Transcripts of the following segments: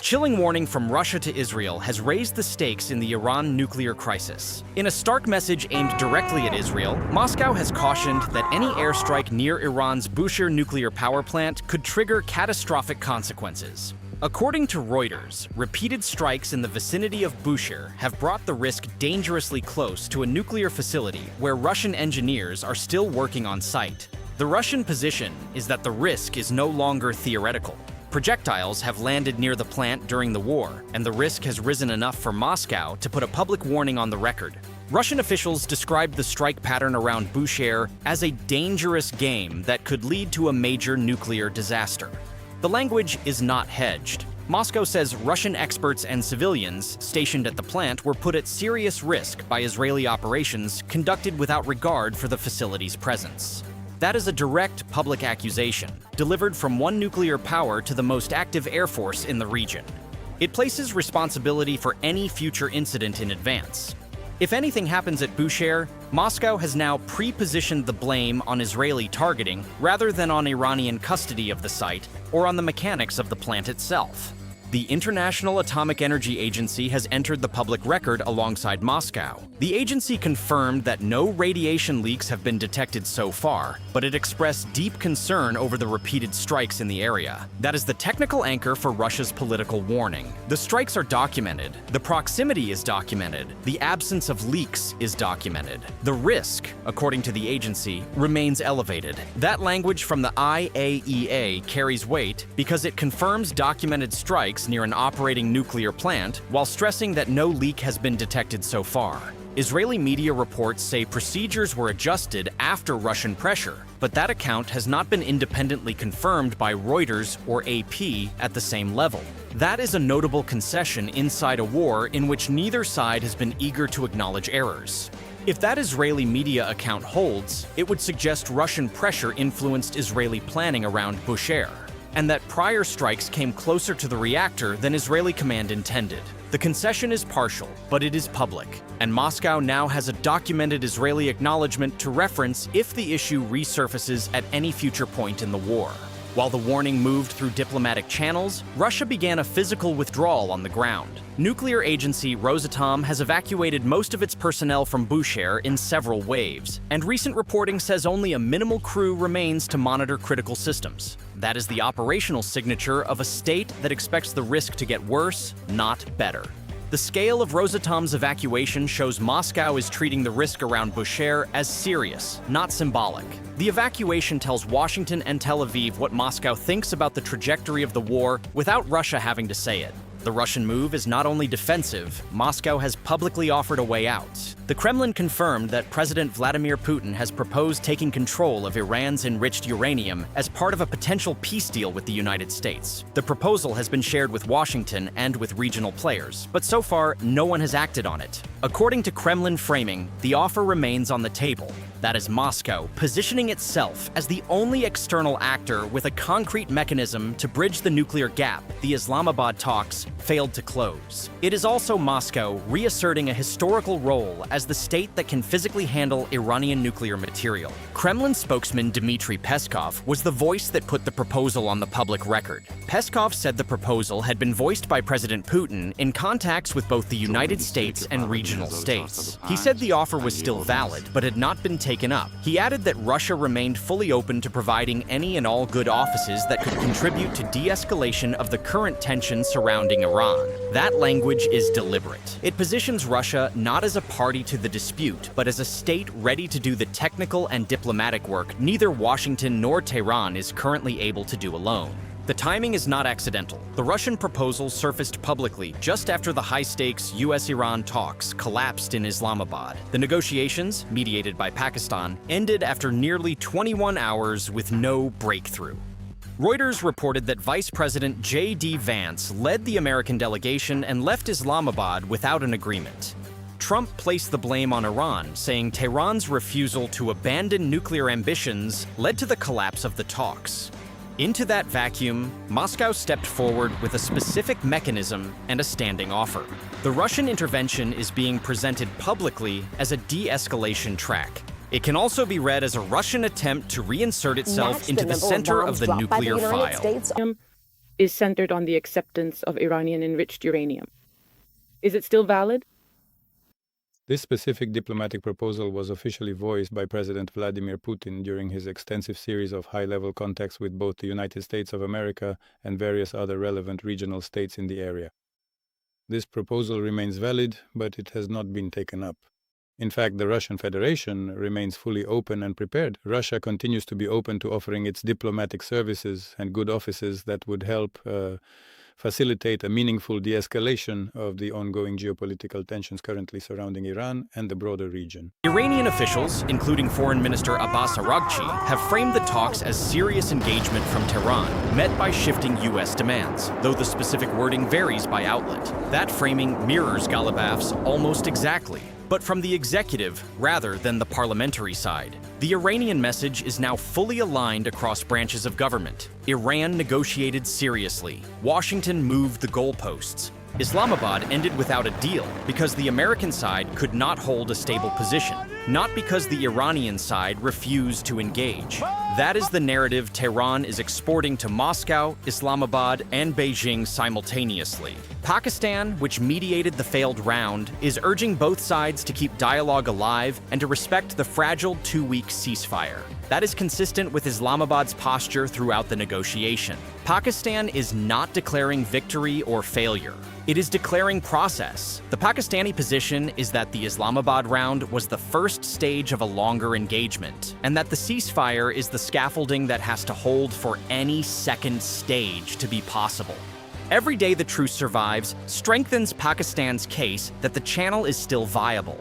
chilling warning from Russia to Israel has raised the stakes in the Iran nuclear crisis. In a stark message aimed directly at Israel, Moscow has cautioned that any airstrike near Iran's Bushehr nuclear power plant could trigger catastrophic consequences. According to Reuters, repeated strikes in the vicinity of Bushehr have brought the risk dangerously close to a nuclear facility where Russian engineers are still working on site. The Russian position is that the risk is no longer theoretical. Projectiles have landed near the plant during the war, and the risk has risen enough for Moscow to put a public warning on the record. Russian officials described the strike pattern around Bushehr as a dangerous game that could lead to a major nuclear disaster. The language is not hedged. Moscow says Russian experts and civilians stationed at the plant were put at serious risk by Israeli operations conducted without regard for the facility's presence. That is a direct public accusation, delivered from one nuclear power to the most active air force in the region. It places responsibility for any future incident in advance. If anything happens at Bushehr, Moscow has now pre-positioned the blame on Israeli targeting rather than on Iranian custody of the site or on the mechanics of the plant itself. The International Atomic Energy Agency has entered the public record alongside Moscow. The agency confirmed that no radiation leaks have been detected so far, but it expressed deep concern over the repeated strikes in the area. That is the technical anchor for Russia's political warning. The strikes are documented, the proximity is documented, the absence of leaks is documented. The risk, according to the agency, remains elevated. That language from the IAEA carries weight because it confirms documented strikes near an operating nuclear plant while stressing that no leak has been detected so far. Israeli media reports say procedures were adjusted after Russian pressure, but that account has not been independently confirmed by Reuters or AP at the same level. That is a notable concession inside a war in which neither side has been eager to acknowledge errors. If that Israeli media account holds, it would suggest Russian pressure influenced Israeli planning around Bushehr, and that prior strikes came closer to the reactor than Israeli command intended. The concession is partial, but it is public, and Moscow now has a documented Israeli acknowledgement to reference if the issue resurfaces at any future point in the war. While the warning moved through diplomatic channels, Russia began a physical withdrawal on the ground. Nuclear agency Rosatom has evacuated most of its personnel from Bushehr in several waves, and recent reporting says only a minimal crew remains to monitor critical systems. That is the operational signature of a state that expects the risk to get worse, not better. The scale of Rosatom's evacuation shows Moscow is treating the risk around Bushehr as serious, not symbolic. The evacuation tells Washington and Tel Aviv what Moscow thinks about the trajectory of the war without Russia having to say it. The Russian move is not only defensive, Moscow has publicly offered a way out. The Kremlin confirmed that President Vladimir Putin has proposed taking control of Iran's enriched uranium as part of a potential peace deal with the United States. The proposal has been shared with Washington and with regional players, but so far, no one has acted on it. According to Kremlin framing, the offer remains on the table. That is Moscow positioning itself as the only external actor with a concrete mechanism to bridge the nuclear gap the Islamabad talks failed to close. It is also Moscow reasserting a historical role as the state that can physically handle Iranian nuclear material. Kremlin spokesman Dmitry Peskov was the voice that put the proposal on the public record. Peskov said the proposal had been voiced by President Putin in contacts with both the United States and regional states. He said the offer was still valid, but had not been taken up. He added that Russia remained fully open to providing any and all good offices that could contribute to de-escalation of the current tensions surrounding Iran. That language is deliberate. It positions Russia not as a party to the dispute, but as a state ready to do the technical and diplomatic work neither Washington nor Tehran is currently able to do alone. The timing is not accidental. The Russian proposal surfaced publicly just after the high-stakes U.S. Iran talks collapsed in Islamabad. The negotiations, mediated by Pakistan, ended after nearly 21 hours with no breakthrough. Reuters reported that Vice President J.D. Vance led the American delegation and left Islamabad without an agreement. Trump placed the blame on Iran, saying Tehran's refusal to abandon nuclear ambitions led to the collapse of the talks. Into that vacuum, Moscow stepped forward with a specific mechanism and a standing offer. The Russian intervention is being presented publicly as a de-escalation track. It can also be read as a Russian attempt to reinsert itself into the center of the nuclear file. is centered on the acceptance of Iranian enriched uranium. Is it still valid? This specific diplomatic proposal was officially voiced by President Vladimir Putin during his extensive series of high-level contacts with both the United States of America and various other relevant regional states in the area. This proposal remains valid, but it has not been taken up. In fact, the Russian Federation remains fully open and prepared. Russia continues to be open to offering its diplomatic services and good offices that would help facilitate a meaningful de-escalation of the ongoing geopolitical tensions currently surrounding Iran and the broader region. Iranian officials, including Foreign Minister Abbas Araghchi, have framed the talks as serious engagement from Tehran, met by shifting U.S. demands, though the specific wording varies by outlet. That framing mirrors Ghalibaf's almost exactly, but from the executive rather than the parliamentary side. The Iranian message is now fully aligned across branches of government. Iran negotiated seriously. Washington moved the goalposts. Islamabad ended without a deal because the American side could not hold a stable position, not because the Iranian side refused to engage. That is the narrative Tehran is exporting to Moscow, Islamabad, and Beijing simultaneously. Pakistan, which mediated the failed round, is urging both sides to keep dialogue alive and to respect the fragile 2-week ceasefire. That is consistent with Islamabad's posture throughout the negotiation. Pakistan is not declaring victory or failure. It is declaring process. The Pakistani position is that the Islamabad round was the first stage of a longer engagement, and that the ceasefire is the scaffolding that has to hold for any second stage to be possible. Every day the truce survives strengthens Pakistan's case that the channel is still viable.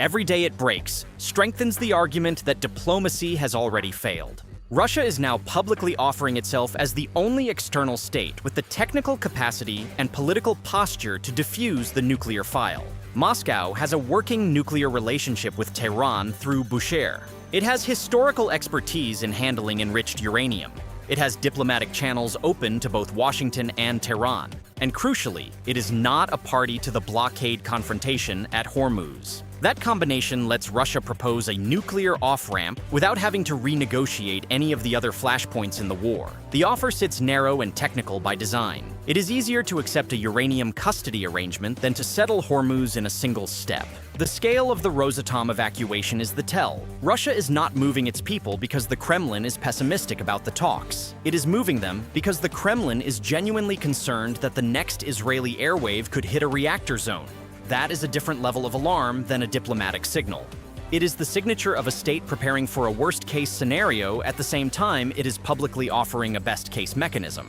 Every day it breaks strengthens the argument that diplomacy has already failed. Russia is now publicly offering itself as the only external state with the technical capacity and political posture to defuse the nuclear file. Moscow has a working nuclear relationship with Tehran through Bushehr. It has historical expertise in handling enriched uranium. It has diplomatic channels open to both Washington and Tehran. And crucially, it is not a party to the blockade confrontation at Hormuz. That combination lets Russia propose a nuclear off-ramp without having to renegotiate any of the other flashpoints in the war. The offer sits narrow and technical by design. It is easier to accept a uranium custody arrangement than to settle Hormuz in a single step. The scale of the Rosatom evacuation is the tell. Russia is not moving its people because the Kremlin is pessimistic about the talks. It is moving them because the Kremlin is genuinely concerned that the next Israeli airwave could hit a reactor zone. That is a different level of alarm than a diplomatic signal. It is the signature of a state preparing for a worst-case scenario at the same time it is publicly offering a best-case mechanism.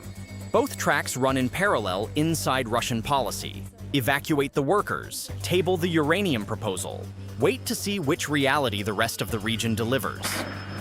Both tracks run in parallel inside Russian policy. Evacuate the workers, table the uranium proposal, wait to see which reality the rest of the region delivers.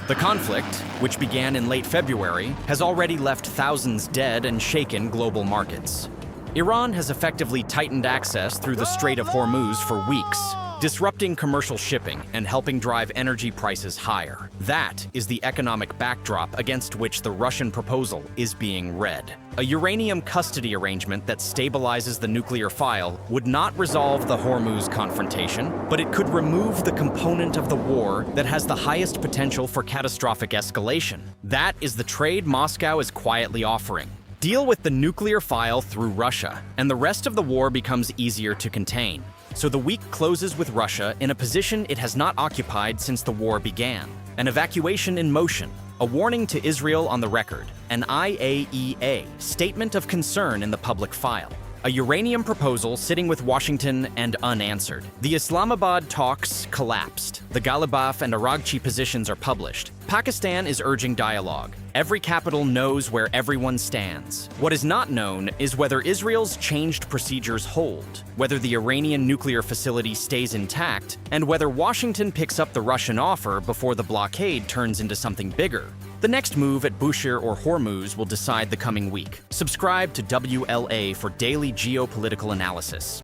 The conflict, which began in late February, has already left thousands dead and shaken global markets. Iran has effectively tightened access through the Strait of Hormuz for weeks, disrupting commercial shipping and helping drive energy prices higher. That is the economic backdrop against which the Russian proposal is being read. A uranium custody arrangement that stabilizes the nuclear file would not resolve the Hormuz confrontation, but it could remove the component of the war that has the highest potential for catastrophic escalation. That is the trade Moscow is quietly offering. Deal with the nuclear file through Russia, and the rest of the war becomes easier to contain. So the week closes with Russia in a position it has not occupied since the war began. An evacuation in motion, a warning to Israel on the record, an IAEA statement of concern in the public file. A uranium proposal sitting with Washington and unanswered. The Islamabad talks collapsed. The Ghalibaf and Araghchi positions are published. Pakistan is urging dialogue. Every capital knows where everyone stands. What is not known is whether Israel's changed procedures hold, whether the Iranian nuclear facility stays intact, and whether Washington picks up the Russian offer before the blockade turns into something bigger. The next move at Bushehr or Hormuz will decide the coming week. Subscribe to WLA for daily geopolitical analysis.